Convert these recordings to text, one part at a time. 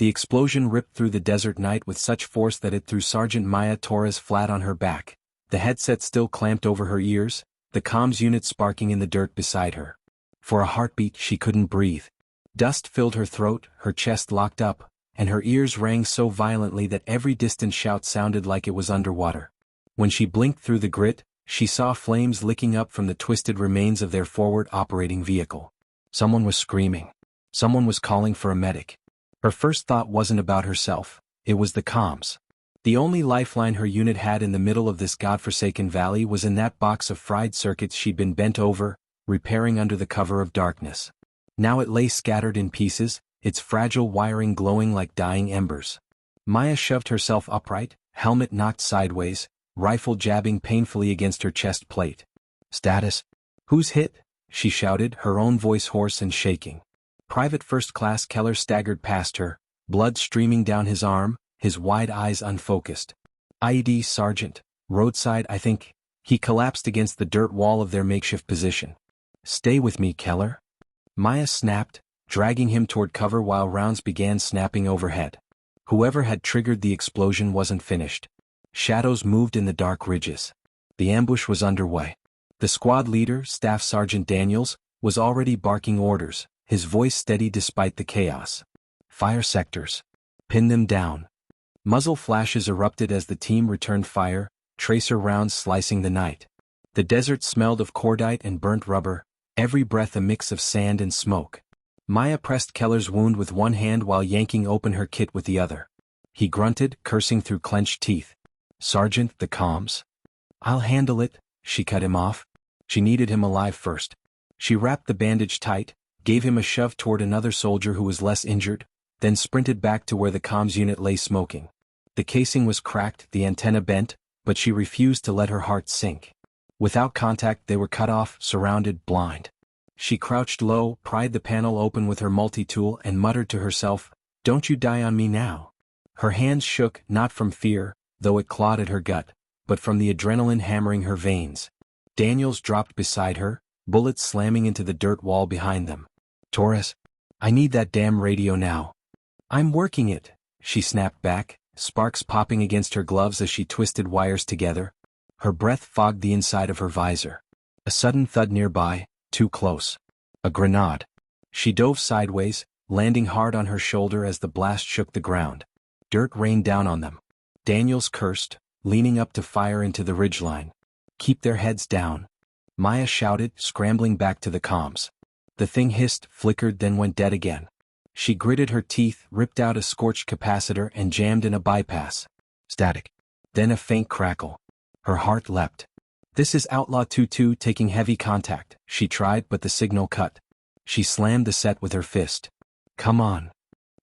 The explosion ripped through the desert night with such force that it threw Sergeant Maya Torres flat on her back, the headset still clamped over her ears, the comms unit sparking in the dirt beside her. For a heartbeat she couldn't breathe. Dust filled her throat, her chest locked up, and her ears rang so violently that every distant shout sounded like it was underwater. When she blinked through the grit, she saw flames licking up from the twisted remains of their forward operating vehicle. Someone was screaming. Someone was calling for a medic. Her first thought wasn't about herself, it was the comms. The only lifeline her unit had in the middle of this godforsaken valley was in that box of fried circuits she'd been bent over, repairing under the cover of darkness. Now it lay scattered in pieces, its fragile wiring glowing like dying embers. Maya shoved herself upright, helmet knocked sideways, rifle jabbing painfully against her chest plate. "Status? Who's hit?" she shouted, her own voice hoarse and shaking. Private First Class Keller staggered past her, blood streaming down his arm, his wide eyes unfocused. "IED, Sergeant. Roadside, I think." He collapsed against the dirt wall of their makeshift position. "Stay with me, Keller." Maya snapped, dragging him toward cover while rounds began snapping overhead. Whoever had triggered the explosion wasn't finished. Shadows moved in the dark ridges. The ambush was underway. The squad leader, Staff Sergeant Daniels, was already barking orders, his voice steady despite the chaos. "Fire sectors. Pin them down." Muzzle flashes erupted as the team returned fire, tracer rounds slicing the night. The desert smelled of cordite and burnt rubber, every breath a mix of sand and smoke. Maya pressed Keller's wound with one hand while yanking open her kit with the other. He grunted, cursing through clenched teeth. "Sergeant, the comms." "I'll handle it," she cut him off. She needed him alive first. She wrapped the bandage tight, gave him a shove toward another soldier who was less injured, then sprinted back to where the comms unit lay smoking. The casing was cracked, the antenna bent, but she refused to let her heart sink. Without contact they were cut off, surrounded, blind. She crouched low, pried the panel open with her multi-tool and muttered to herself, "Don't you die on me now." Her hands shook, not from fear, though it clawed at her gut, but from the adrenaline hammering her veins. Daniels dropped beside her, bullets slamming into the dirt wall behind them. "Torres, I need that damn radio now." "I'm working it," she snapped back, sparks popping against her gloves as she twisted wires together. Her breath fogged the inside of her visor. A sudden thud nearby, too close. A grenade. She dove sideways, landing hard on her shoulder as the blast shook the ground. Dirt rained down on them. Daniels cursed, leaning up to fire into the ridgeline. "Keep their heads down." Maya shouted, scrambling back to the comms. The thing hissed, flickered, then went dead again. She gritted her teeth, ripped out a scorched capacitor and jammed in a bypass. Static. Then a faint crackle. Her heart leapt. "This is Outlaw 22 taking heavy contact," she tried, but the signal cut. She slammed the set with her fist. "Come on."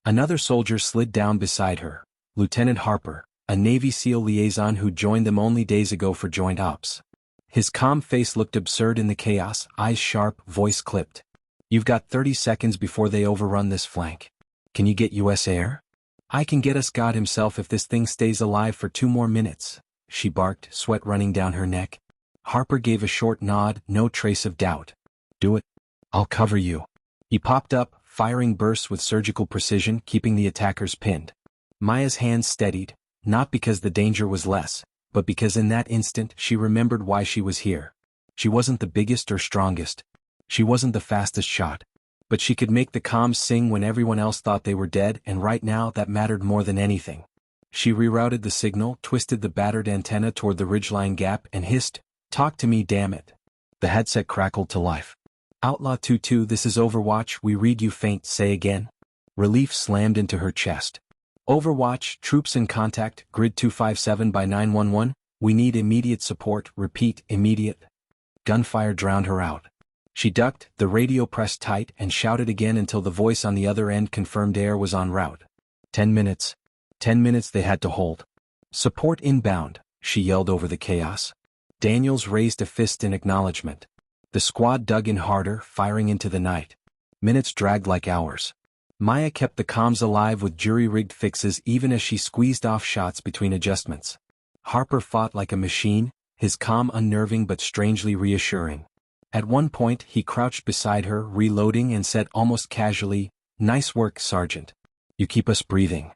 Another soldier slid down beside her, Lieutenant Harper, a Navy SEAL liaison who joined them only days ago for joint ops. His calm face looked absurd in the chaos, eyes sharp, voice clipped. "You've got 30 seconds before they overrun this flank. Can you get US air?" "I can get us God himself if this thing stays alive for 2 more minutes," she barked, sweat running down her neck. Harper gave a short nod, no trace of doubt. "Do it. I'll cover you." He popped up, firing bursts with surgical precision, keeping the attackers pinned. Maya's hands steadied, not because the danger was less, but because in that instant she remembered why she was here. She wasn't the biggest or strongest. She wasn't the fastest shot. But she could make the comms sing when everyone else thought they were dead, and right now that mattered more than anything. She rerouted the signal, twisted the battered antenna toward the ridgeline gap, and hissed, "Talk to me, damn it." The headset crackled to life. "Outlaw 22, this is Overwatch, we read you faint, say again." Relief slammed into her chest. "Overwatch, troops in contact, grid 257 by 911, we need immediate support, repeat, immediate." Gunfire drowned her out. She ducked, the radio pressed tight, and shouted again until the voice on the other end confirmed air was en route. 10 minutes. 10 minutes they had to hold. "Support inbound," she yelled over the chaos. Daniels raised a fist in acknowledgement. The squad dug in harder, firing into the night. Minutes dragged like hours. Maya kept the comms alive with jury-rigged fixes even as she squeezed off shots between adjustments. Harper fought like a machine, his calm unnerving but strangely reassuring. At one point he crouched beside her, reloading, and said almost casually, "Nice work, Sergeant." You keep us breathing.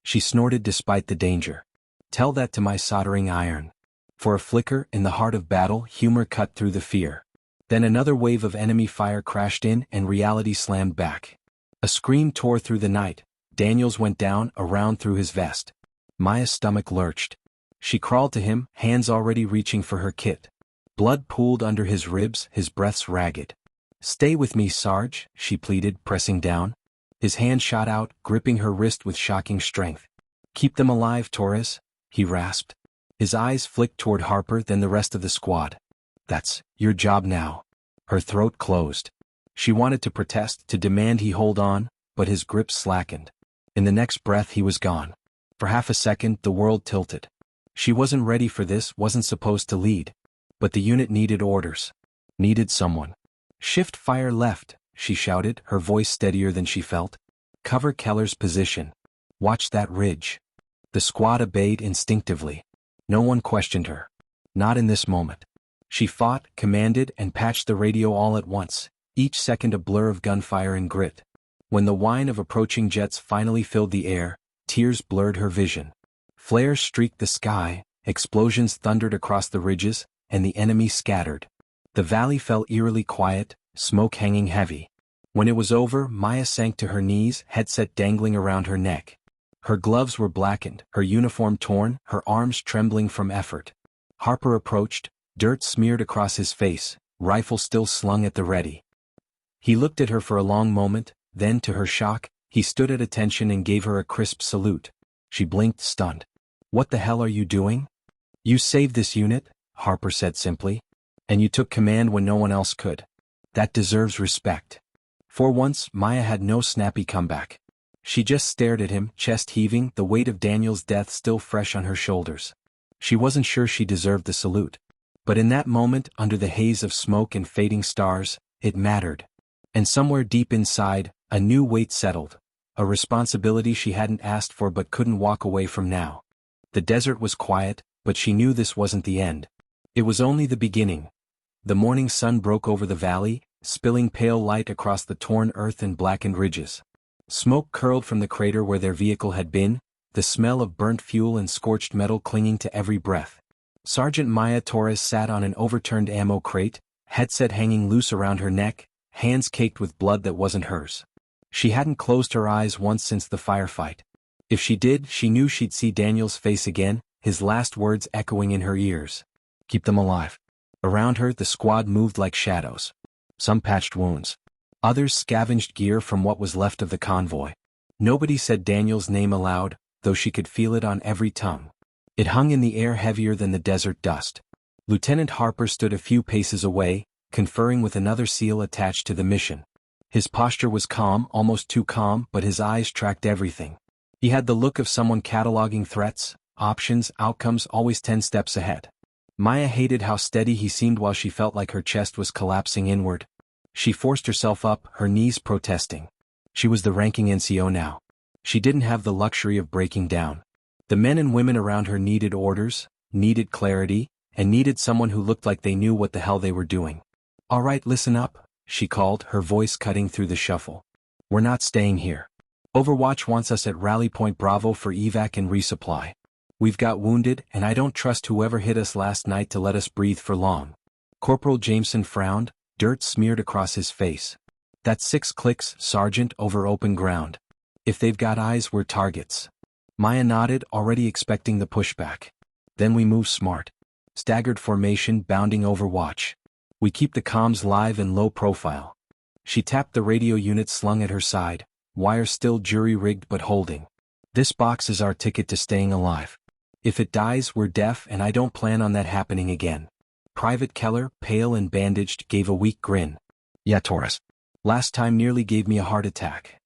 She snorted despite the danger. Tell that to my soldering iron. For a flicker, in the heart of battle, humor cut through the fear. Then another wave of enemy fire crashed in and reality slammed back. A scream tore through the night. Daniels went down, a round through his vest. Maya's stomach lurched. She crawled to him, hands already reaching for her kit. Blood pooled under his ribs, his breaths ragged. Stay with me, Sarge, she pleaded, pressing down. His hand shot out, gripping her wrist with shocking strength. Keep them alive, Torres, he rasped. His eyes flicked toward Harper, then the rest of the squad. That's your job now. Her throat closed. She wanted to protest, to demand he hold on, but his grip slackened. In the next breath he was gone. For half a second the world tilted. She wasn't ready for this, wasn't supposed to lead. But the unit needed orders. Needed someone. Shift fire left, she shouted, her voice steadier than she felt. Cover Keller's position. Watch that ridge. The squad obeyed instinctively. No one questioned her. Not in this moment. She fought, commanded, and patched the radio all at once, each second a blur of gunfire and grit. When the whine of approaching jets finally filled the air, tears blurred her vision. Flares streaked the sky, explosions thundered across the ridges, and the enemy scattered. The valley fell eerily quiet, smoke hanging heavy. When it was over, Maya sank to her knees, headset dangling around her neck. Her gloves were blackened, her uniform torn, her arms trembling from effort. Harper approached, dirt smeared across his face, rifle still slung at the ready. He looked at her for a long moment, then, to her shock, he stood at attention and gave her a crisp salute. She blinked, stunned. What the hell are you doing? You saved this unit, Harper said simply. And you took command when no one else could. That deserves respect. For once, Maya had no snappy comeback. She just stared at him, chest heaving, the weight of Daniel's death still fresh on her shoulders. She wasn't sure she deserved the salute. But in that moment, under the haze of smoke and fading stars, it mattered. And somewhere deep inside, a new weight settled. A responsibility she hadn't asked for but couldn't walk away from now. The desert was quiet, but she knew this wasn't the end. It was only the beginning. The morning sun broke over the valley, spilling pale light across the torn earth and blackened ridges. Smoke curled from the crater where their vehicle had been, the smell of burnt fuel and scorched metal clinging to every breath. Sergeant Maya Torres sat on an overturned ammo crate, headset hanging loose around her neck, hands caked with blood that wasn't hers. She hadn't closed her eyes once since the firefight. If she did, she knew she'd see Daniel's face again, his last words echoing in her ears. Keep them alive. Around her, the squad moved like shadows. Some patched wounds. Others scavenged gear from what was left of the convoy. Nobody said Daniel's name aloud, though she could feel it on every tongue. It hung in the air heavier than the desert dust. Lieutenant Harper stood a few paces away, conferring with another SEAL attached to the mission. His posture was calm, almost too calm, but his eyes tracked everything. He had the look of someone cataloging threats, options, outcomes, always 10 steps ahead. Maya hated how steady he seemed while she felt like her chest was collapsing inward. She forced herself up, her knees protesting. She was the ranking NCO now. She didn't have the luxury of breaking down. The men and women around her needed orders, needed clarity, and needed someone who looked like they knew what the hell they were doing. All right, listen up, she called, her voice cutting through the shuffle. We're not staying here. Overwatch wants us at Rally Point Bravo for evac and resupply. We've got wounded, and I don't trust whoever hit us last night to let us breathe for long. Corporal Jameson frowned, dirt smeared across his face. That's 6 clicks, Sergeant, over open ground. If they've got eyes, we're targets. Maya nodded, already expecting the pushback. Then we move smart. Staggered formation, bounding Overwatch. We keep the comms live and low profile. She tapped the radio unit slung at her side, wire still jury-rigged but holding. This box is our ticket to staying alive. If it dies, we're deaf, and I don't plan on that happening again. Private Keller, pale and bandaged, gave a weak grin. Yeah, Torres. Last time nearly gave me a heart attack.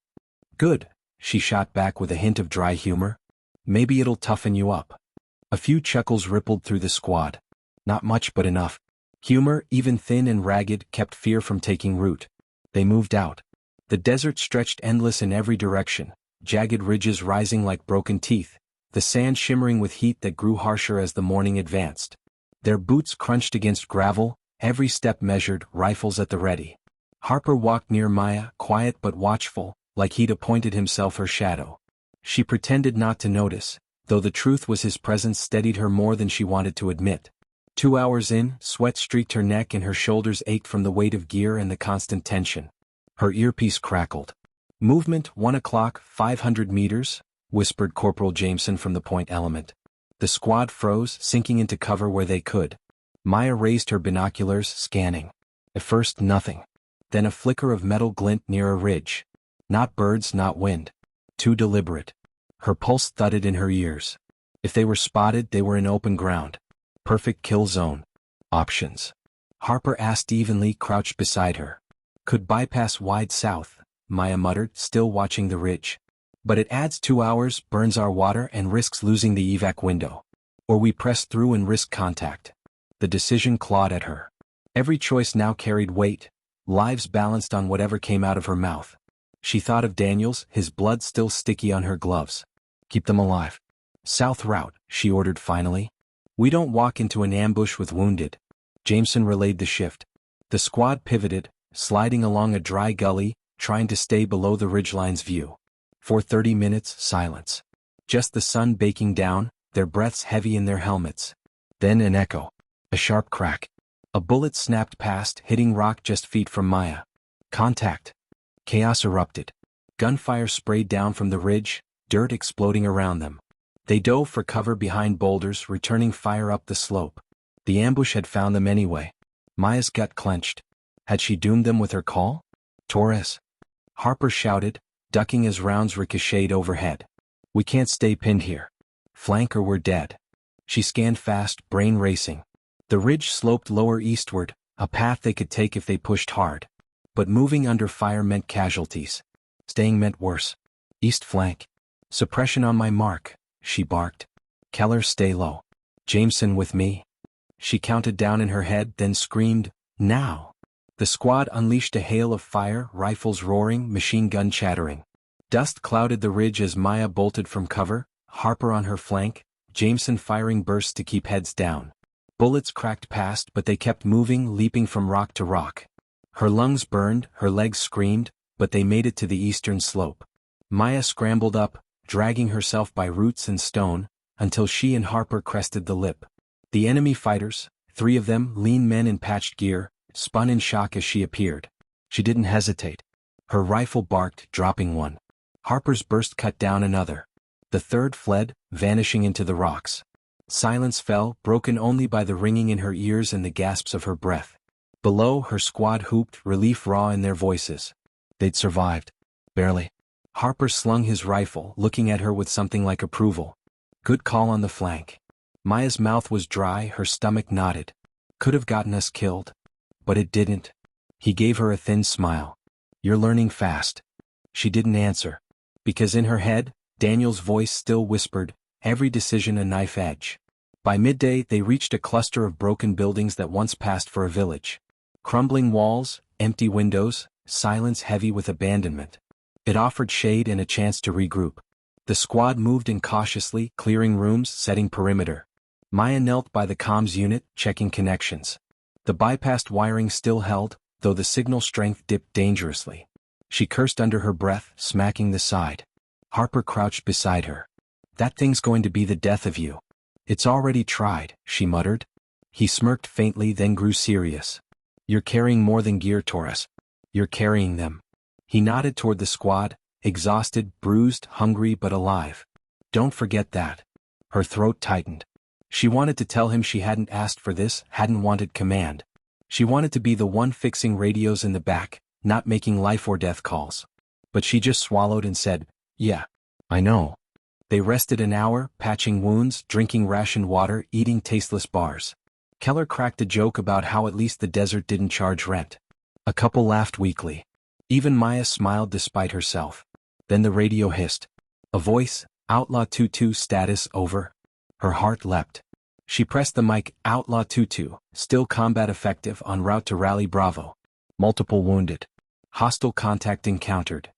Good, she shot back with a hint of dry humor. Maybe it'll toughen you up. A few chuckles rippled through the squad. Not much but enough. Humor, even thin and ragged, kept fear from taking root. They moved out. The desert stretched endless in every direction, jagged ridges rising like broken teeth, the sand shimmering with heat that grew harsher as the morning advanced. Their boots crunched against gravel, every step measured, rifles at the ready. Harper walked near Maya, quiet but watchful, like he'd appointed himself her shadow. She pretended not to notice, though the truth was his presence steadied her more than she wanted to admit. 2 hours in, sweat streaked her neck and her shoulders ached from the weight of gear and the constant tension. Her earpiece crackled. "Movement 1 o'clock, 500 meters, whispered Corporal Jameson from the point element. The squad froze, sinking into cover where they could. Maya raised her binoculars, scanning. At first nothing. Then a flicker of metal glint near a ridge. Not birds, not wind. Too deliberate. Her pulse thudded in her ears. If they were spotted, they were in open ground. Perfect kill zone. Options. Harper asked evenly, crouched beside her. Could bypass wide south, Maya muttered, still watching the ridge. But it adds 2 hours, burns our water and risks losing the evac window. Or we press through and risk contact. The decision clawed at her. Every choice now carried weight, lives balanced on whatever came out of her mouth. She thought of Daniels, his blood still sticky on her gloves. Keep them alive. South route, she ordered finally. We don't walk into an ambush with wounded. Jameson relayed the shift. The squad pivoted, sliding along a dry gully, trying to stay below the ridgeline's view. For 30 minutes, silence. Just the sun baking down, their breaths heavy in their helmets. Then an echo. A sharp crack. A bullet snapped past, hitting rock just feet from Maya. Contact. Chaos erupted. Gunfire sprayed down from the ridge, dirt exploding around them. They dove for cover behind boulders, returning fire up the slope. The ambush had found them anyway. Maya's gut clenched. Had she doomed them with her call? Torres. Harper shouted, ducking as rounds ricocheted overhead. We can't stay pinned here. Flank or we're dead. She scanned fast, brain racing. The ridge sloped lower eastward, a path they could take if they pushed hard. But moving under fire meant casualties. Staying meant worse. East flank. Suppression on my mark, she barked. Keller, stay low. Jameson with me. She counted down in her head, then screamed, now. The squad unleashed a hail of fire, rifles roaring, machine gun chattering. Dust clouded the ridge as Maya bolted from cover, Harper on her flank, Jameson firing bursts to keep heads down. Bullets cracked past, but they kept moving, leaping from rock to rock. Her lungs burned, her legs screamed, but they made it to the eastern slope. Maya scrambled up, dragging herself by roots and stone, until she and Harper crested the lip. The enemy fighters, 3 of them, lean men in patched gear, spun in shock as she appeared. She didn't hesitate. Her rifle barked, dropping one. Harper's burst cut down another. The third fled, vanishing into the rocks. Silence fell, broken only by the ringing in her ears and the gasps of her breath. Below, her squad whooped, relief raw in their voices. They'd survived. Barely. Harper slung his rifle, looking at her with something like approval. Good call on the flank. Maya's mouth was dry, her stomach knotted. Could have gotten us killed. But it didn't. He gave her a thin smile. You're learning fast. She didn't answer. Because in her head, Daniel's voice still whispered, every decision a knife edge. By midday, they reached a cluster of broken buildings that once passed for a village. Crumbling walls, empty windows, silence heavy with abandonment. It offered shade and a chance to regroup. The squad moved in cautiously, clearing rooms, setting perimeter. Maya knelt by the comms unit, checking connections. The bypassed wiring still held, though the signal strength dipped dangerously. She cursed under her breath, smacking the side. Harper crouched beside her. That thing's going to be the death of you. It's already tried, she muttered. He smirked faintly, then grew serious. You're carrying more than gear, Torres. You're carrying them. He nodded toward the squad, exhausted, bruised, hungry but alive. Don't forget that. Her throat tightened. She wanted to tell him she hadn't asked for this, hadn't wanted command. She wanted to be the one fixing radios in the back, not making life or death calls. But she just swallowed and said, yeah, I know. They rested an hour, patching wounds, drinking rationed water, eating tasteless bars. Keller cracked a joke about how at least the desert didn't charge rent. A couple laughed weakly. Even Maya smiled despite herself. Then the radio hissed. A voice, Outlaw 22 status over. Her heart leapt. She pressed the mic, Outlaw 22, still combat effective en route to Rally Bravo. Multiple wounded. Hostile contact encountered.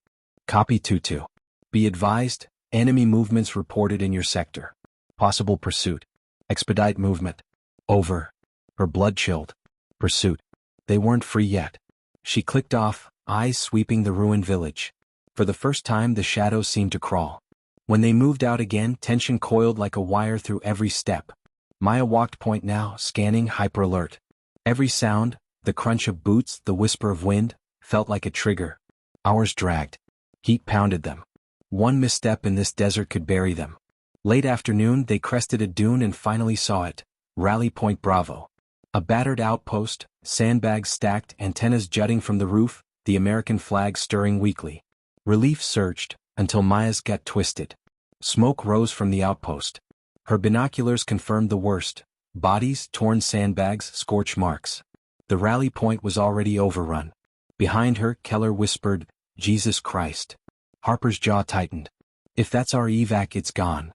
Copy 22. Be advised, enemy movements reported in your sector. Possible pursuit. Expedite movement. Over. Her blood chilled. Pursuit. They weren't free yet. She clicked off, eyes sweeping the ruined village. For the first time the shadows seemed to crawl. When they moved out again, tension coiled like a wire through every step. Maya walked point now, scanning, hyper-alert. Every sound, the crunch of boots, the whisper of wind, felt like a trigger. Hours dragged. Heat pounded them. One misstep in this desert could bury them. Late afternoon they crested a dune and finally saw it. Rally Point Bravo. A battered outpost, sandbags stacked, antennas jutting from the roof, the American flag stirring weakly. Relief surged, until Maya's gut twisted. Smoke rose from the outpost. Her binoculars confirmed the worst: bodies, torn sandbags, scorch marks. The rally point was already overrun. Behind her, Keller whispered, "Jesus Christ." Harper's jaw tightened. "If that's our evac, it's gone."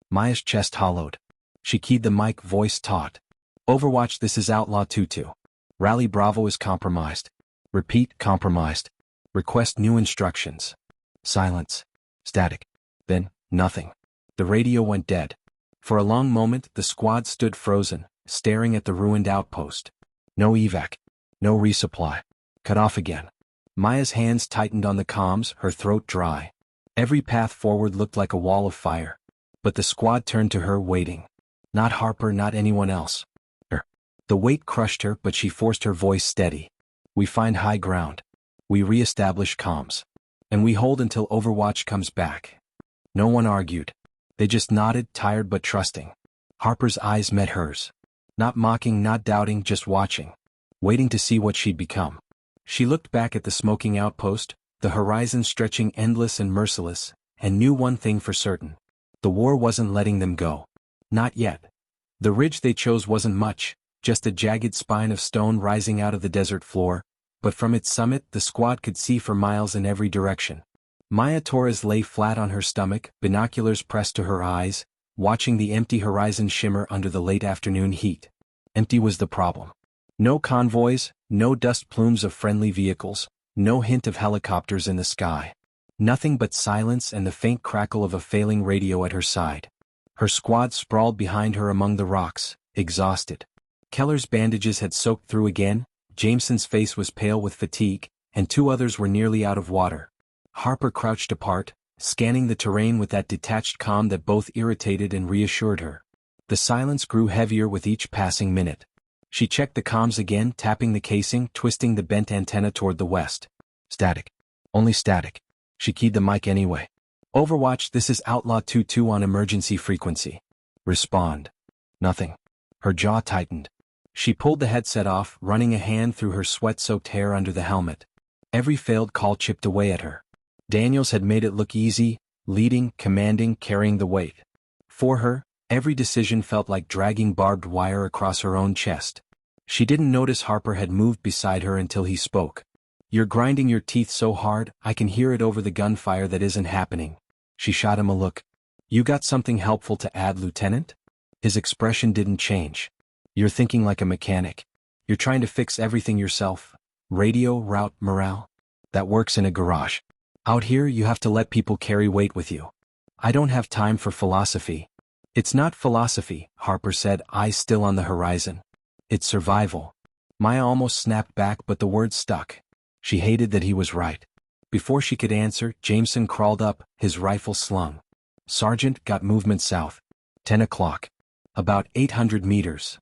Maya's chest hollowed. She keyed the mic, voice taut. "Overwatch, this is Outlaw 2-2. Rally Bravo is compromised. Repeat, compromised. Request new instructions." Silence. Static. Then, nothing. The radio went dead. For a long moment, the squad stood frozen, staring at the ruined outpost. No evac. No resupply. Cut off again. Maya's hands tightened on the comms, her throat dry. Every path forward looked like a wall of fire. But the squad turned to her, waiting. Not Harper, not anyone else. The weight crushed her, but she forced her voice steady. "We find high ground. We re-establish comms. And we hold until Overwatch comes back." No one argued. They just nodded, tired but trusting. Harper's eyes met hers. Not mocking, not doubting, just watching. Waiting to see what she'd become. She looked back at the smoking outpost, the horizon stretching endless and merciless, and knew one thing for certain. The war wasn't letting them go. Not yet. The ridge they chose wasn't much, just a jagged spine of stone rising out of the desert floor, but from its summit the squad could see for miles in every direction. Maya Torres lay flat on her stomach, binoculars pressed to her eyes, watching the empty horizon shimmer under the late afternoon heat. Empty was the problem. No convoys, no dust plumes of friendly vehicles, no hint of helicopters in the sky. Nothing but silence and the faint crackle of a failing radio at her side. Her squad sprawled behind her among the rocks, exhausted. Keller's bandages had soaked through again, Jameson's face was pale with fatigue, and two others were nearly out of water. Harper crouched apart, scanning the terrain with that detached calm that both irritated and reassured her. The silence grew heavier with each passing minute. She checked the comms again, tapping the casing, twisting the bent antenna toward the west. Static. Only static. She keyed the mic anyway. "Overwatch, this is Outlaw 2-2 on emergency frequency. Respond." Nothing. Her jaw tightened. She pulled the headset off, running a hand through her sweat-soaked hair under the helmet. Every failed call chipped away at her. Daniels had made it look easy, leading, commanding, carrying the weight. For her, every decision felt like dragging barbed wire across her own chest. She didn't notice Harper had moved beside her until he spoke. "You're grinding your teeth so hard, I can hear it over the gunfire that isn't happening." She shot him a look. "You got something helpful to add, Lieutenant?" His expression didn't change. "You're thinking like a mechanic. You're trying to fix everything yourself. Radio, route, morale. That works in a garage. Out here you have to let people carry weight with you. I don't have time for philosophy." "It's not philosophy," Harper said, eyes still on the horizon. "It's survival." Maya almost snapped back, but the words stuck. She hated that he was right. Before she could answer, Jameson crawled up, his rifle slung. "Sergeant, got movement south. 10 o'clock. About 800 meters."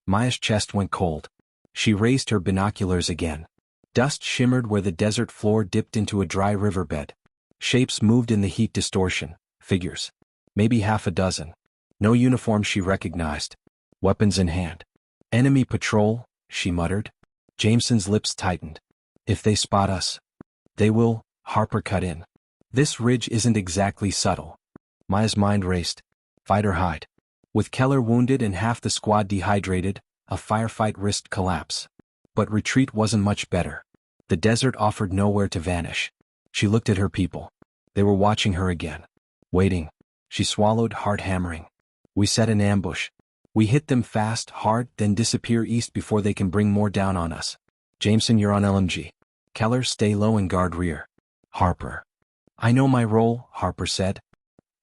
Maya's chest went cold. She raised her binoculars again. Dust shimmered where the desert floor dipped into a dry riverbed. Shapes moved in the heat distortion. Figures. Maybe half a dozen. No uniform she recognized. Weapons in hand. "Enemy patrol," she muttered. Jameson's lips tightened. "If they spot us." "They will," Harper cut in. "This ridge isn't exactly subtle." Maya's mind raced. Fight or hide. With Keller wounded and half the squad dehydrated, a firefight risked collapse. But retreat wasn't much better. The desert offered nowhere to vanish. She looked at her people. They were watching her again. Waiting. She swallowed, heart hammering. "We set an ambush. We hit them fast, hard, then disappear east before they can bring more down on us. Jameson, you're on LMG. Keller, stay low and guard rear." Harper. "I know my role," Harper said.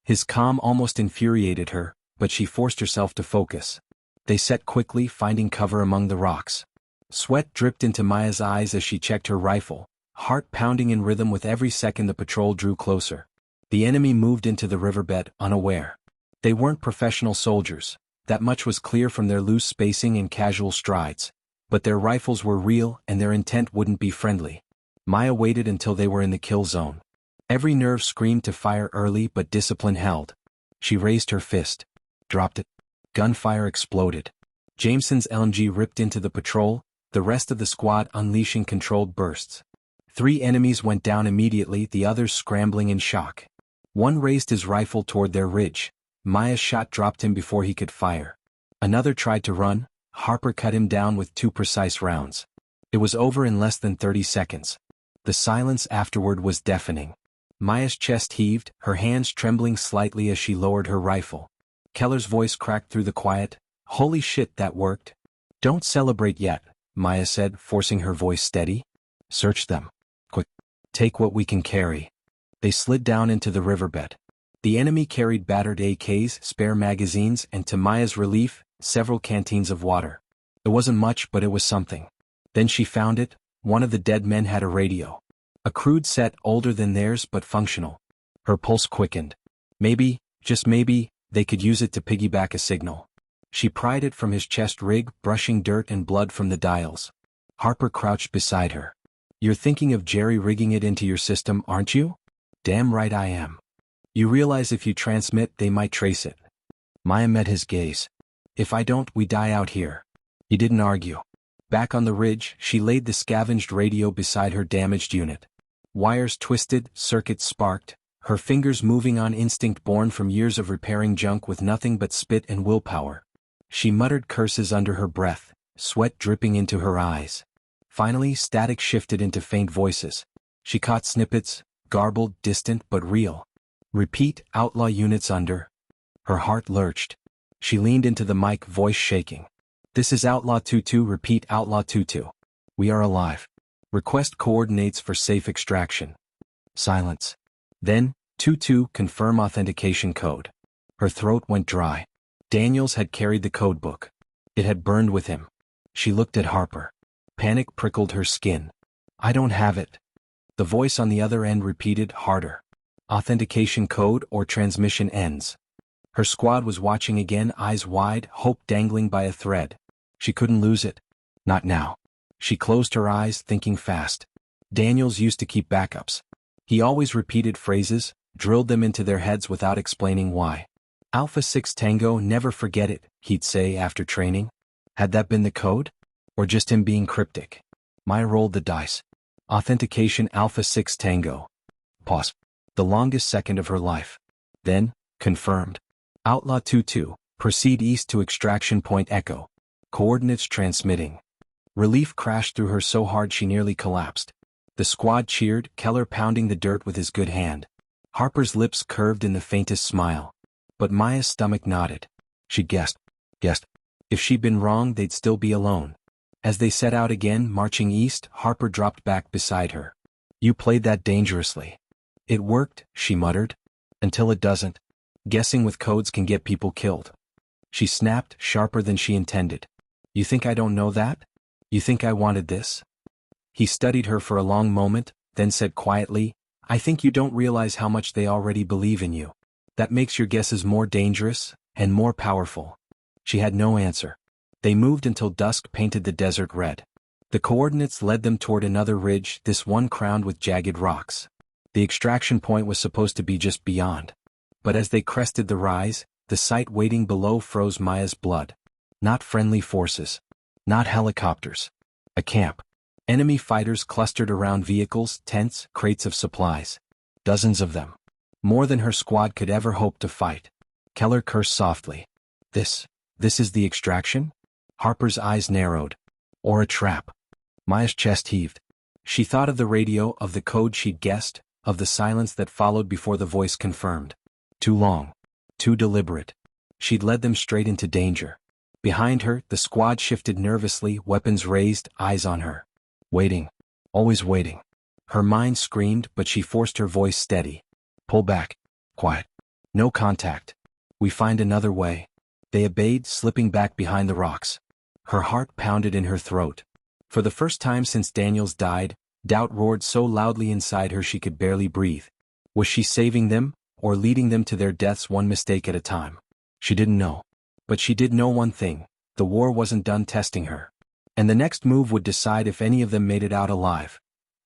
His calm almost infuriated her, but she forced herself to focus. They set quickly, finding cover among the rocks. Sweat dripped into Maya's eyes as she checked her rifle, heart pounding in rhythm with every second the patrol drew closer. The enemy moved into the riverbed, unaware. They weren't professional soldiers, that much was clear from their loose spacing and casual strides. But their rifles were real and their intent wouldn't be friendly. Maya waited until they were in the kill zone. Every nerve screamed to fire early, but discipline held. She raised her fist. Dropped it. Gunfire exploded. Jameson's LMG ripped into the patrol, the rest of the squad unleashing controlled bursts. 3 enemies went down immediately, the others scrambling in shock. One raised his rifle toward their ridge. Maya's shot dropped him before he could fire. Another tried to run. Harper cut him down with 2 precise rounds. It was over in less than 30 seconds. The silence afterward was deafening. Maya's chest heaved, her hands trembling slightly as she lowered her rifle. Keller's voice cracked through the quiet. "Holy shit, that worked." "Don't celebrate yet," Maya said, forcing her voice steady. "Search them. Quick. Take what we can carry." They slid down into the riverbed. The enemy carried battered AKs, spare magazines, and to Maya's relief, several canteens of water. It wasn't much, but it was something. Then she found it. One of the dead men had a radio. A crude set, older than theirs but functional. Her pulse quickened. Maybe, just maybe, they could use it to piggyback a signal. She pried it from his chest rig, brushing dirt and blood from the dials. Harper crouched beside her. "You're thinking of jerry-rigging it into your system, aren't you?" "Damn right I am. You realize if you transmit, they might trace it." Maya met his gaze. "If I don't, we die out here." He didn't argue. Back on the ridge, she laid the scavenged radio beside her damaged unit. Wires twisted, circuits sparked, her fingers moving on instinct born from years of repairing junk with nothing but spit and willpower. She muttered curses under her breath, sweat dripping into her eyes. Finally, static shifted into faint voices. She caught snippets, garbled, distant but real. "Repeat, outlaw units under." Her heart lurched. She leaned into the mic, voice shaking. "This is Outlaw 22, repeat Outlaw 22. We are alive. Request coordinates for safe extraction." Silence. Then, 22, confirm authentication code. Her throat went dry. Daniels had carried the codebook. It had burned with him. She looked at Harper. Panic prickled her skin. "I don't have it." The voice on the other end repeated harder. "Authentication code or transmission ends." Her squad was watching again, eyes wide, hope dangling by a thread. She couldn't lose it. Not now. She closed her eyes, thinking fast. Daniels used to keep backups. He always repeated phrases, drilled them into their heads without explaining why. "Alpha 6 Tango, never forget it," he'd say after training. Had that been the code? Or just him being cryptic? Maya rolled the dice. Authentication Alpha 6 Tango. Pause. The longest second of her life. Then, confirmed. Outlaw 22, proceed east to extraction point Echo. Coordinates transmitting. Relief crashed through her so hard she nearly collapsed. The squad cheered, Keller pounding the dirt with his good hand. Harper's lips curved in the faintest smile. But Maya's stomach nodded. She guessed. If she'd been wrong, they'd still be alone. As they set out again, marching east, Harper dropped back beside her. "You played that dangerously." "It worked," she muttered. "Until it doesn't. Guessing with codes can get people killed." She snapped, sharper than she intended. "You think I don't know that? You think I wanted this?" He studied her for a long moment, then said quietly, "I think you don't realize how much they already believe in you. That makes your guesses more dangerous, and more powerful." She had no answer. They moved until dusk painted the desert red. The coordinates led them toward another ridge, this one crowned with jagged rocks. The extraction point was supposed to be just beyond. But as they crested the rise, the sight waiting below froze Maya's blood. Not friendly forces. Not helicopters. A camp. Enemy fighters clustered around vehicles, tents, crates of supplies. Dozens of them. More than her squad could ever hope to fight. Keller cursed softly. This is the extraction?" Harper's eyes narrowed. "Or a trap." Maya's chest heaved. She thought of the radio, of the code she'd guessed, of the silence that followed before the voice confirmed. Too long. Too deliberate. She'd led them straight into danger. Behind her, the squad shifted nervously, weapons raised, eyes on her. Waiting. Always waiting. Her mind screamed, but she forced her voice steady. "Pull back. Quiet. No contact. We find another way." They obeyed, slipping back behind the rocks. Her heart pounded in her throat. For the first time since Daniels died, Doubt roared so loudly inside her she could barely breathe. Was she saving them, or leading them to their deaths one mistake at a time? She didn't know. But she did know one thing: the war wasn't done testing her. And the next move would decide if any of them made it out alive.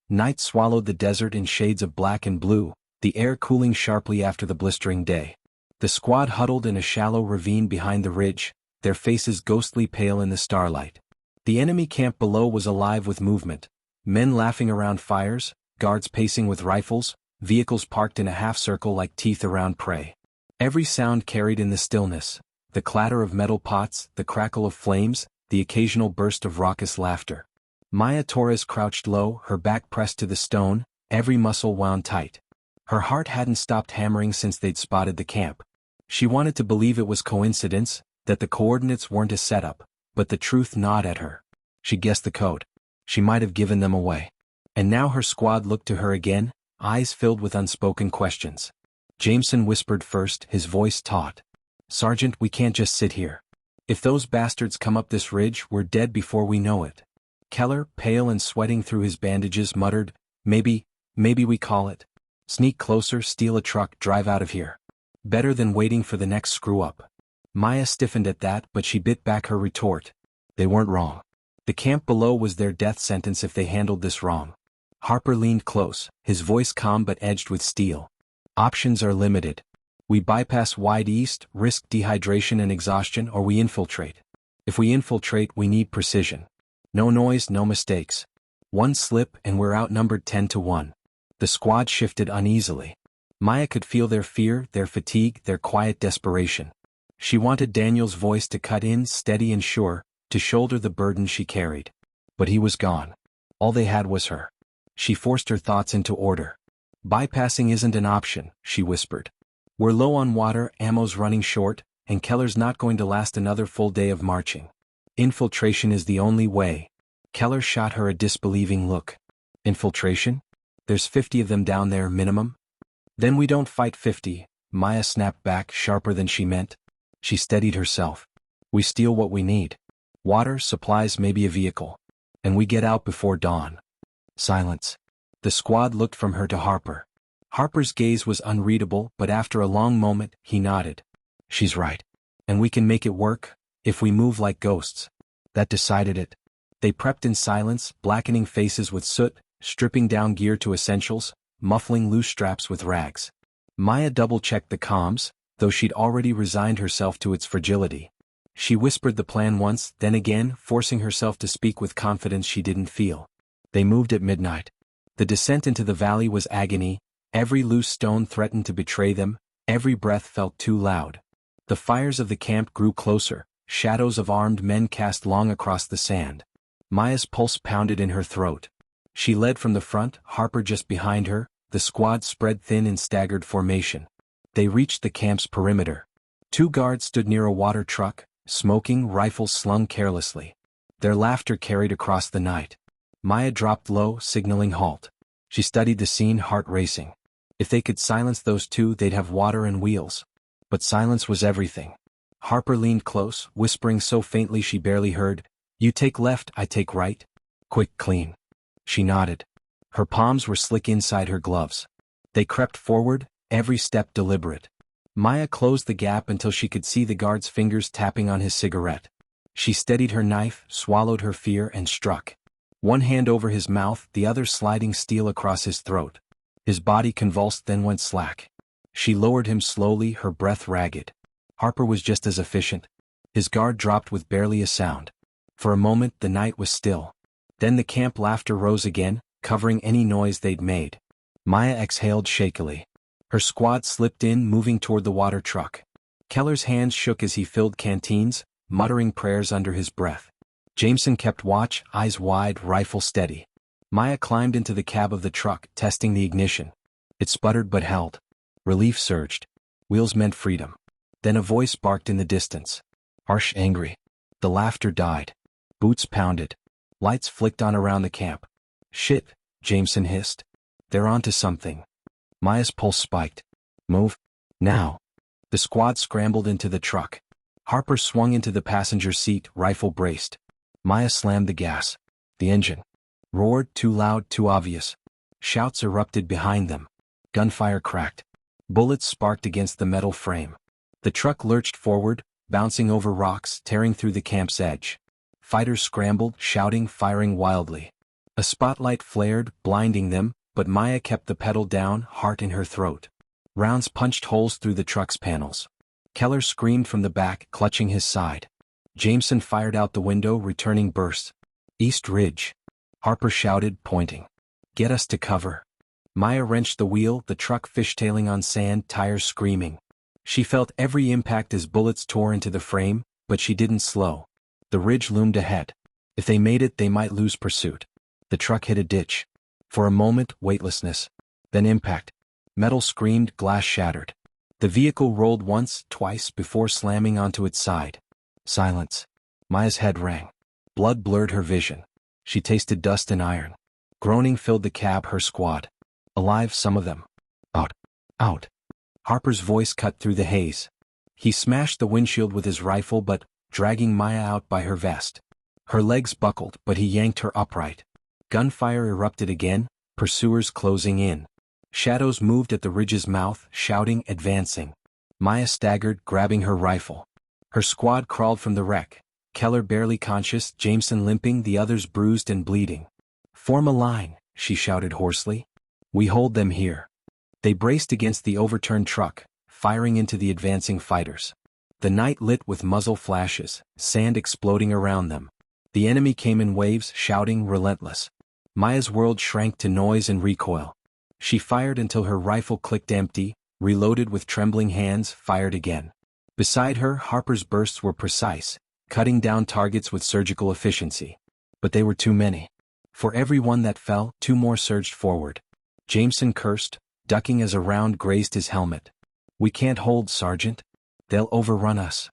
Night swallowed the desert in shades of black and blue, the air cooling sharply after the blistering day. The squad huddled in a shallow ravine behind the ridge, their faces ghostly pale in the starlight. The enemy camp below was alive with movement. Men laughing around fires, guards pacing with rifles, vehicles parked in a half-circle like teeth around prey. Every sound carried in the stillness: the clatter of metal pots, the crackle of flames, the occasional burst of raucous laughter. Maya Torres crouched low, her back pressed to the stone, every muscle wound tight. Her heart hadn't stopped hammering since they'd spotted the camp. She wanted to believe it was coincidence, that the coordinates weren't a setup, but the truth gnawed at her. She guessed the code. She might have given them away. And now her squad looked to her again, eyes filled with unspoken questions. Jameson whispered first, his voice taut. "Sergeant, we can't just sit here. If those bastards come up this ridge, we're dead before we know it." Keller, pale and sweating through his bandages, muttered, Maybe we call it. Sneak closer, steal a truck, drive out of here. Better than waiting for the next screw-up." Maya stiffened at that, but she bit back her retort. They weren't wrong. The camp below was their death sentence if they handled this wrong. Harper leaned close, his voice calm but edged with steel. "Options are limited. We bypass wide east, risk dehydration and exhaustion, or we infiltrate. If we infiltrate, we need precision. No noise, no mistakes. One slip and we're outnumbered 10-1. The squad shifted uneasily. Maya could feel their fear, their fatigue, their quiet desperation. She wanted Daniel's voice to cut in, steady and sure, to shoulder the burden she carried. But he was gone. All they had was her. She forced her thoughts into order. "Bypassing isn't an option," she whispered. "We're low on water, ammo's running short, and Keller's not going to last another full day of marching. Infiltration is the only way." Keller shot her a disbelieving look. "Infiltration? There's 50 of them down there, minimum." "Then we don't fight 50, Maya snapped back, sharper than she meant. She steadied herself. "We steal what we need. Water, supplies, maybe a vehicle. And we get out before dawn." Silence. The squad looked from her to Harper. Harper's gaze was unreadable, but after a long moment, he nodded. "She's right. And we can make it work, if we move like ghosts." That decided it. They prepped in silence, blackening faces with soot, stripping down gear to essentials, muffling loose straps with rags. Maya double-checked the comms, though she'd already resigned herself to its fragility. She whispered the plan once, then again, forcing herself to speak with confidence she didn't feel. They moved at midnight. The descent into the valley was agony, every loose stone threatened to betray them, every breath felt too loud. The fires of the camp grew closer, shadows of armed men cast long across the sand. Maya's pulse pounded in her throat. She led from the front, Harper just behind her, the squad spread thin in staggered formation. They reached the camp's perimeter. 2 guards stood near a water truck, smoking, rifles slung carelessly. Their laughter carried across the night. Maya dropped low, signaling halt. She studied the scene, heart racing. If they could silence those 2, they'd have water and wheels. But silence was everything. Harper leaned close, whispering so faintly she barely heard, "You take left, I take right. Quick, clean." She nodded. Her palms were slick inside her gloves. They crept forward, every step deliberate. Maya closed the gap until she could see the guard's fingers tapping on his cigarette. She steadied her knife, swallowed her fear, and struck. One hand over his mouth, the other sliding steel across his throat. His body convulsed, then went slack. She lowered him slowly, her breath ragged. Harper was just as efficient. His guard dropped with barely a sound. For a moment the night was still. Then the camp laughter rose again, covering any noise they'd made. Maya exhaled shakily. Her squad slipped in, moving toward the water truck. Keller's hands shook as he filled canteens, muttering prayers under his breath. Jameson kept watch, eyes wide, rifle steady. Maya climbed into the cab of the truck, testing the ignition. It sputtered but held. Relief surged. Wheels meant freedom. Then a voice barked in the distance. Harsh, angry. The laughter died. Boots pounded. Lights flicked on around the camp. "Shit," Jameson hissed. "They're onto something." Maya's pulse spiked. "Move. Now." The squad scrambled into the truck. Harper swung into the passenger seat, rifle braced. Maya slammed the gas. The engine roared, too loud, too obvious. Shouts erupted behind them. Gunfire cracked. Bullets sparked against the metal frame. The truck lurched forward, bouncing over rocks, tearing through the camp's edge. Fighters scrambled, shouting, firing wildly. A spotlight flared, blinding them, but Maya kept the pedal down, heart in her throat. Rounds punched holes through the truck's panels. Keller screamed from the back, clutching his side. Jameson fired out the window, returning bursts. East Ridge. Harper shouted, pointing. Get us to cover. Maya wrenched the wheel, the truck fishtailing on sand, tires screaming. She felt every impact as bullets tore into the frame, but she didn't slow. The ridge loomed ahead. If they made it, they might lose pursuit. The truck hit a ditch. For a moment, weightlessness. Then impact. Metal screamed, glass shattered. The vehicle rolled once, twice before slamming onto its side. Silence. Maya's head rang. Blood blurred her vision. She tasted dust and iron. Groaning filled the cab, her squad. Alive, some of them. Out. Out. Harper's voice cut through the haze. He smashed the windshield with his rifle, but, dragging Maya out by her vest. Her legs buckled, but he yanked her upright. Gunfire erupted again, pursuers closing in. Shadows moved at the ridge's mouth, shouting, advancing. Maya staggered, grabbing her rifle. Her squad crawled from the wreck. Keller barely conscious, Jameson limping, the others bruised and bleeding. Form a line, she shouted hoarsely. We hold them here. They braced against the overturned truck, firing into the advancing fighters. The night lit with muzzle flashes, sand exploding around them. The enemy came in waves, shouting, relentless. Maya's world shrank to noise and recoil. She fired until her rifle clicked empty, reloaded with trembling hands, fired again. Beside her, Harper's bursts were precise, cutting down targets with surgical efficiency. But they were too many. For every one that fell, two more surged forward. Jameson cursed, ducking as a round grazed his helmet. We can't hold, Sergeant. They'll overrun us.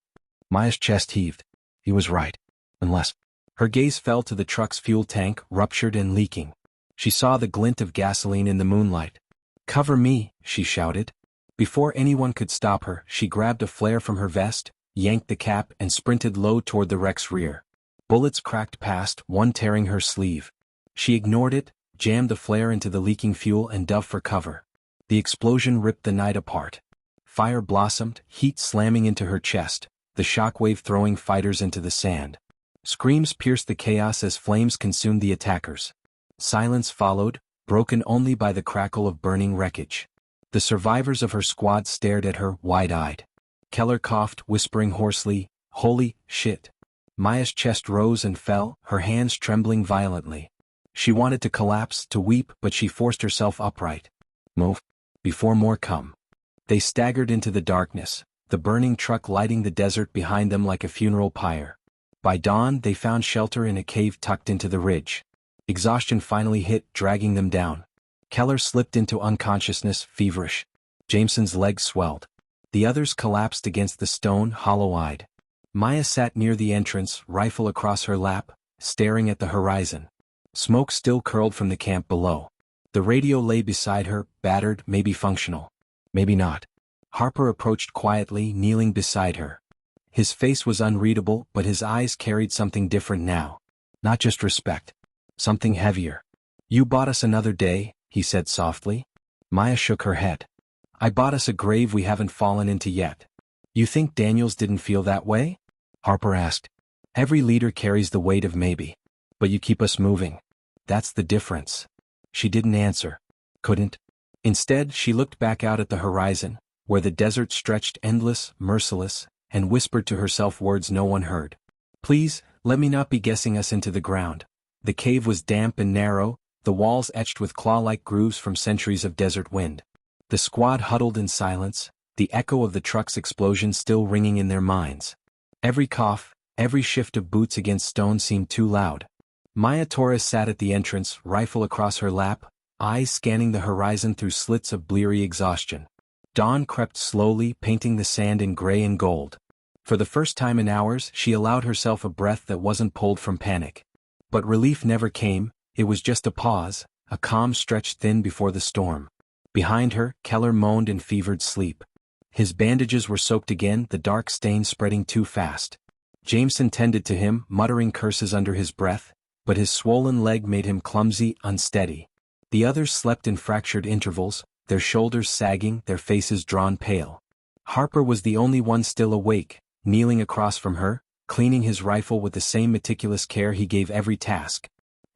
Maya's chest heaved. He was right. Unless... Her gaze fell to the truck's fuel tank, ruptured and leaking. She saw the glint of gasoline in the moonlight. Cover me, she shouted. Before anyone could stop her, she grabbed a flare from her vest, yanked the cap and sprinted low toward the wreck's rear. Bullets cracked past, one tearing her sleeve. She ignored it, jammed the flare into the leaking fuel and dove for cover. The explosion ripped the night apart. Fire blossomed, heat slamming into her chest, the shockwave throwing fighters into the sand. Screams pierced the chaos as flames consumed the attackers. Silence followed, broken only by the crackle of burning wreckage. The survivors of her squad stared at her, wide-eyed. Keller coughed, whispering hoarsely, "Holy shit." Maya's chest rose and fell, her hands trembling violently. She wanted to collapse, to weep, but she forced herself upright. Move. Before more come. They staggered into the darkness, the burning truck lighting the desert behind them like a funeral pyre. By dawn, they found shelter in a cave tucked into the ridge. Exhaustion finally hit, dragging them down. Keller slipped into unconsciousness, feverish. Jameson's legs swelled. The others collapsed against the stone, hollow-eyed. Maya sat near the entrance, rifle across her lap, staring at the horizon. Smoke still curled from the camp below. The radio lay beside her, battered, maybe functional. Maybe not. Harper approached quietly, kneeling beside her. His face was unreadable, but his eyes carried something different now. Not just respect. Something heavier. You bought us another day, he said softly. Maya shook her head. I bought us a grave we haven't fallen into yet. You think Daniels didn't feel that way? Harper asked. Every leader carries the weight of maybe. But you keep us moving. That's the difference. She didn't answer. Couldn't. Instead, she looked back out at the horizon, where the desert stretched endless, merciless, and whispered to herself words no one heard. Please, let me not be guessing us into the ground. The cave was damp and narrow, the walls etched with claw-like grooves from centuries of desert wind. The squad huddled in silence, the echo of the truck's explosion still ringing in their minds. Every cough, every shift of boots against stone seemed too loud. Maya Torres sat at the entrance, rifle across her lap, eyes scanning the horizon through slits of bleary exhaustion. Dawn crept slowly, painting the sand in gray and gold. For the first time in hours, she allowed herself a breath that wasn't pulled from panic. But relief never came, it was just a pause, a calm stretched thin before the storm. Behind her, Keller moaned in fevered sleep. His bandages were soaked again, the dark stain spreading too fast. Jameson tended to him, muttering curses under his breath, but his swollen leg made him clumsy, unsteady. The others slept in fractured intervals, their shoulders sagging, their faces drawn pale. Harper was the only one still awake, kneeling across from her, cleaning his rifle with the same meticulous care he gave every task.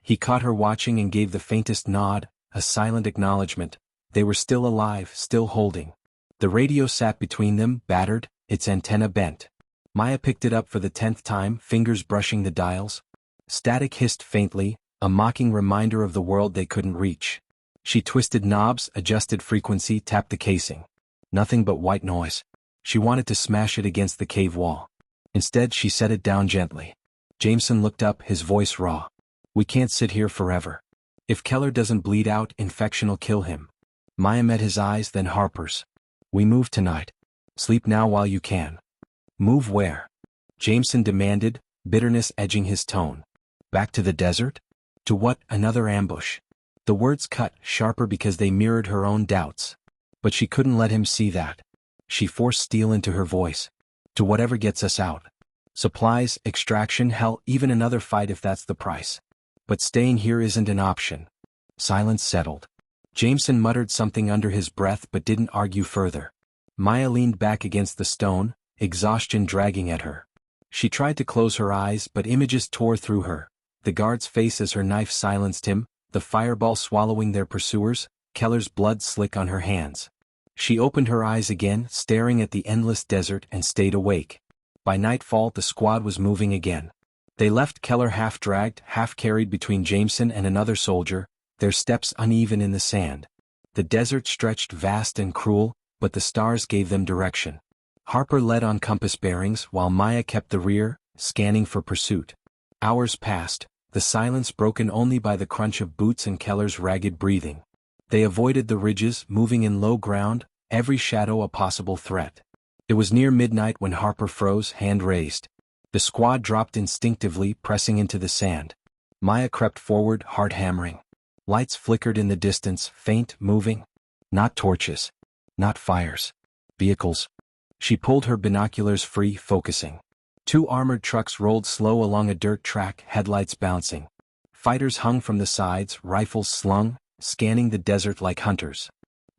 He caught her watching and gave the faintest nod, a silent acknowledgement. They were still alive, still holding. The radio sat between them, battered, its antenna bent. Maya picked it up for the 10th time, fingers brushing the dials. Static hissed faintly, a mocking reminder of the world they couldn't reach. She twisted knobs, adjusted frequency, tapped the casing. Nothing but white noise. She wanted to smash it against the cave wall. Instead, she set it down gently. Jameson looked up, his voice raw. "We can't sit here forever. If Keller doesn't bleed out, infection'll kill him." Maya met his eyes, then Harper's. "We move tonight. Sleep now while you can." "Move where?" Jameson demanded, bitterness edging his tone. "Back to the desert? To what, another ambush?" The words cut sharper because they mirrored her own doubts. But she couldn't let him see that. She forced steel into her voice. "To whatever gets us out. Supplies, extraction, hell, even another fight if that's the price. But staying here isn't an option." Silence settled. Jameson muttered something under his breath but didn't argue further. Maya leaned back against the stone, exhaustion dragging at her. She tried to close her eyes but images tore through her. The guard's face as her knife silenced him, the fireball swallowing their pursuers, Keller's blood slick on her hands. She opened her eyes again, staring at the endless desert, and stayed awake. By nightfall the squad was moving again. They left Keller half-dragged, half-carried between Jameson and another soldier, their steps uneven in the sand. The desert stretched vast and cruel, but the stars gave them direction. Harper led on compass bearings while Maya kept the rear, scanning for pursuit. Hours passed, the silence broken only by the crunch of boots and Keller's ragged breathing. They avoided the ridges, moving in low ground, every shadow a possible threat. It was near midnight when Harper froze, hand raised. The squad dropped instinctively, pressing into the sand. Maya crept forward, heart hammering. Lights flickered in the distance, faint, moving. Not torches. Not fires. Vehicles. She pulled her binoculars free, focusing. 2 armored trucks rolled slow along a dirt track, headlights bouncing. Fighters hung from the sides, rifles slung, scanning the desert like hunters.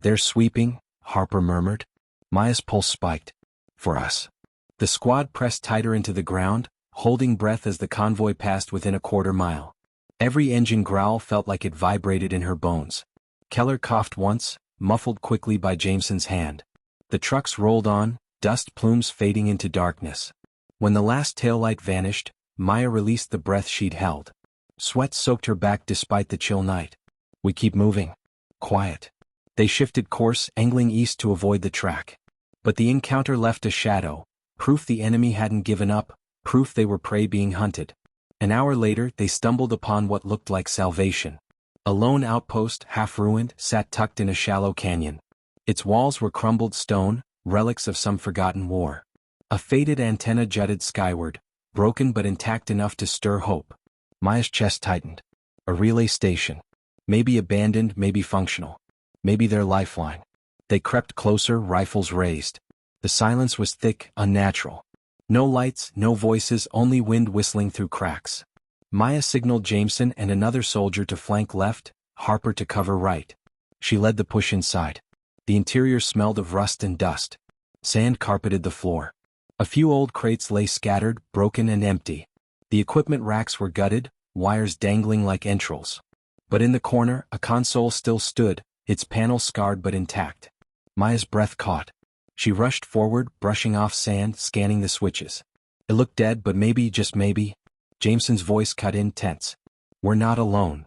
"They're sweeping," Harper murmured. Maya's pulse spiked. "For us." The squad pressed tighter into the ground, holding breath as the convoy passed within a quarter mile. Every engine growl felt like it vibrated in her bones. Keller coughed once, muffled quickly by Jameson's hand. The trucks rolled on, dust plumes fading into darkness. When the last taillight vanished, Maya released the breath she'd held. Sweat soaked her back despite the chill night. "We keep moving." Quiet. They shifted course, angling east to avoid the track. But the encounter left a shadow, proof the enemy hadn't given up, proof they were prey being hunted. An hour later they stumbled upon what looked like salvation. A lone outpost, half-ruined, sat tucked in a shallow canyon. Its walls were crumbled stone, relics of some forgotten war. A faded antenna jutted skyward, broken but intact enough to stir hope. Maya's chest tightened. A relay station. Maybe abandoned, maybe functional. Maybe their lifeline. They crept closer, rifles raised. The silence was thick, unnatural. No lights, no voices, only wind whistling through cracks. Maya signaled Jameson and another soldier to flank left, Harper to cover right. She led the push inside. The interior smelled of rust and dust. Sand carpeted the floor. A few old crates lay scattered, broken and empty. The equipment racks were gutted, wires dangling like entrails. But in the corner, a console still stood, its panel scarred but intact. Maya's breath caught. She rushed forward, brushing off sand, scanning the switches. It looked dead, but maybe, just maybe. Jameson's voice cut in tense. "We're not alone."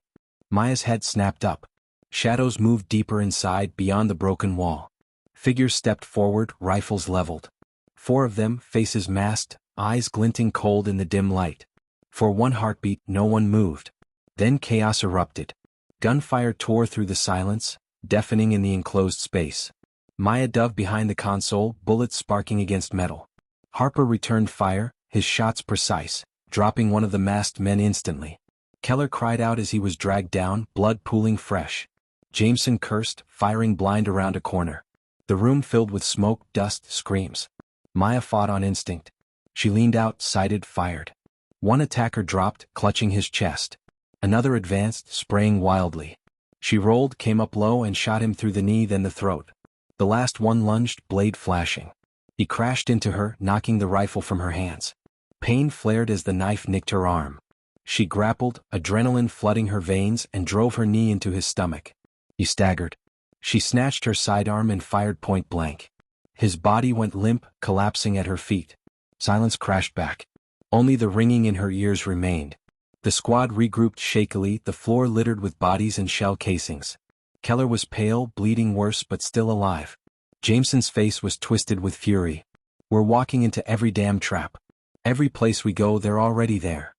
Maya's head snapped up. Shadows moved deeper inside, beyond the broken wall. Figures stepped forward, rifles leveled. 4 of them, faces masked, eyes glinting cold in the dim light. For one heartbeat, no one moved. Then chaos erupted. Gunfire tore through the silence, deafening in the enclosed space. Maya dove behind the console, bullets sparking against metal. Harper returned fire, his shots precise, dropping one of the masked men instantly. Keller cried out as he was dragged down, blood pooling fresh. Jameson cursed, firing blind around a corner. The room filled with smoke, dust, screams. Maya fought on instinct. She leaned out, sighted, fired. One attacker dropped, clutching his chest. Another advanced, spraying wildly. She rolled, came up low and shot him through the knee then the throat. The last one lunged, blade flashing. He crashed into her, knocking the rifle from her hands. Pain flared as the knife nicked her arm. She grappled, adrenaline flooding her veins, and drove her knee into his stomach. He staggered. She snatched her sidearm and fired point blank. His body went limp, collapsing at her feet. Silence crashed back. Only the ringing in her ears remained. The squad regrouped shakily, the floor littered with bodies and shell casings. Keller was pale, bleeding worse but still alive. Jameson's face was twisted with fury. We're walking into every damn trap. Every place we go they're already there.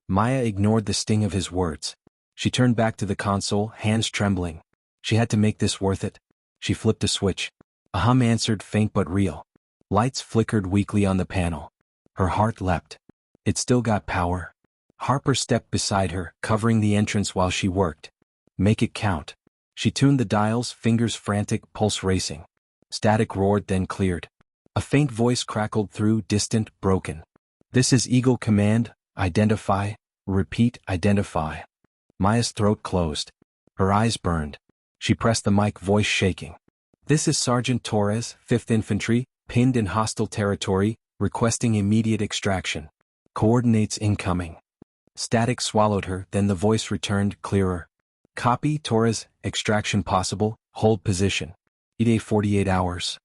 Maya ignored the sting of his words. She turned back to the console, hands trembling. She had to make this worth it. She flipped a switch. A hum answered, faint but real. Lights flickered weakly on the panel. Her heart leapt. It still got power. Harper stepped beside her, covering the entrance while she worked. Make it count. She tuned the dials, fingers frantic, pulse racing. Static roared, then cleared. A faint voice crackled through, distant, broken. This is Eagle Command. Identify. Repeat, identify. Maya's throat closed. Her eyes burned. She pressed the mic, voice shaking. This is Sergeant Torres, 5th Infantry, pinned in hostile territory, requesting immediate extraction. Coordinates incoming. Static swallowed her, then the voice returned, clearer. Copy, Torres, extraction possible, hold position. ETA 48 hours.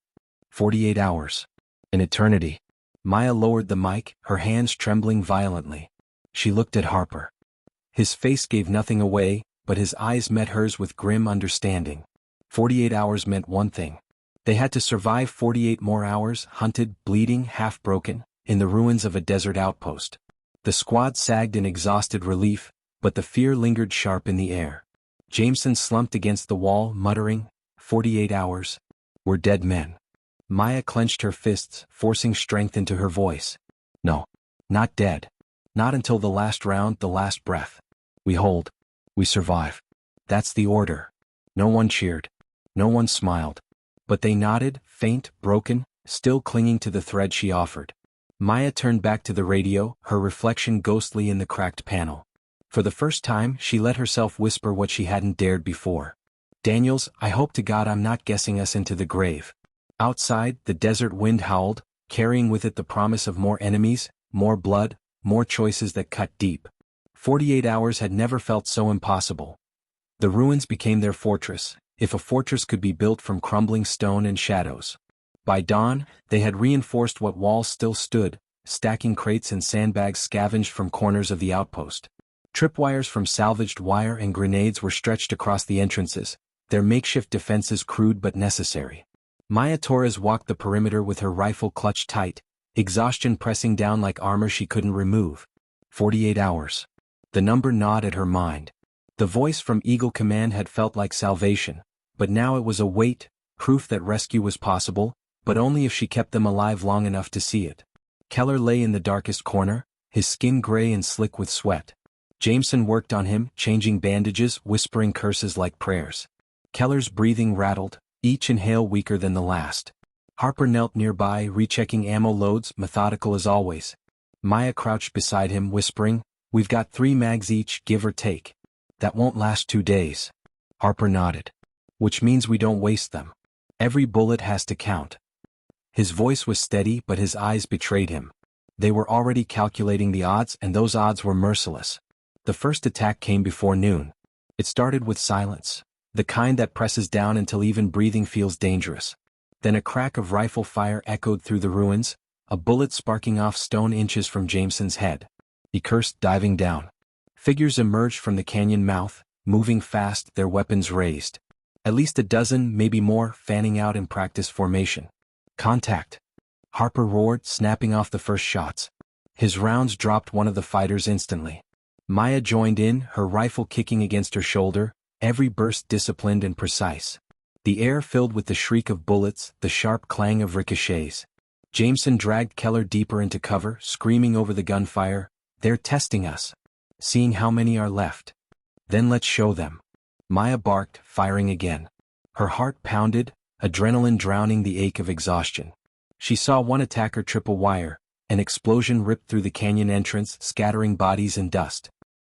48 hours. An eternity. Maya lowered the mic, her hands trembling violently. She looked at Harper. His face gave nothing away, but his eyes met hers with grim understanding. 48 hours meant one thing. They had to survive 48 more hours, hunted, bleeding, half-broken, in the ruins of a desert outpost. The squad sagged in exhausted relief, but the fear lingered sharp in the air. Jameson slumped against the wall, muttering, 48 hours. We're dead men. Maya clenched her fists, forcing strength into her voice. No. Not dead. Not until the last round, the last breath. We hold. We survive. That's the order. No one cheered. No one smiled. But they nodded, faint, broken, still clinging to the thread she offered. Maya turned back to the radio, her reflection ghostly in the cracked panel. For the first time, she let herself whisper what she hadn't dared before. Daniels, I hope to God I'm not guessing us into the grave. Outside, the desert wind howled, carrying with it the promise of more enemies, more blood, more choices that cut deep. 48 hours had never felt so impossible. The ruins became their fortress, if a fortress could be built from crumbling stone and shadows. By dawn, they had reinforced what walls still stood, stacking crates and sandbags scavenged from corners of the outpost. Tripwires from salvaged wire and grenades were stretched across the entrances, their makeshift defenses crude but necessary. Maya Torres walked the perimeter with her rifle clutched tight, exhaustion pressing down like armor she couldn't remove. 48 hours. The number gnawed at her mind. The voice from Eagle Command had felt like salvation, but now it was a weight, proof that rescue was possible, but only if she kept them alive long enough to see it. Keller lay in the darkest corner, his skin gray and slick with sweat. Jameson worked on him, changing bandages, whispering curses like prayers. Keller's breathing rattled, each inhale weaker than the last. Harper knelt nearby, rechecking ammo loads, methodical as always. Maya crouched beside him, whispering, We've got 3 mags each, give or take. That won't last 2 days. Harper nodded. Which means we don't waste them. Every bullet has to count. His voice was steady, but his eyes betrayed him. They were already calculating the odds, and those odds were merciless. The first attack came before noon. It started with silence, the kind that presses down until even breathing feels dangerous. Then a crack of rifle fire echoed through the ruins, a bullet sparking off stone inches from Jameson's head. He cursed, diving down. Figures emerged from the canyon mouth, moving fast, their weapons raised. At least a dozen, maybe more, fanning out in practice formation. Contact. Harper roared, snapping off the first shots. His rounds dropped one of the fighters instantly. Maya joined in, her rifle kicking against her shoulder, every burst disciplined and precise. The air filled with the shriek of bullets, the sharp clang of ricochets. Jameson dragged Keller deeper into cover, screaming over the gunfire, They're testing us. Seeing how many are left. Then let's show them. Maya barked, firing again. Her heart pounded, adrenaline drowning the ache of exhaustion. She saw one attacker trip a wire, an explosion ripped through the canyon entrance, scattering bodies and dust.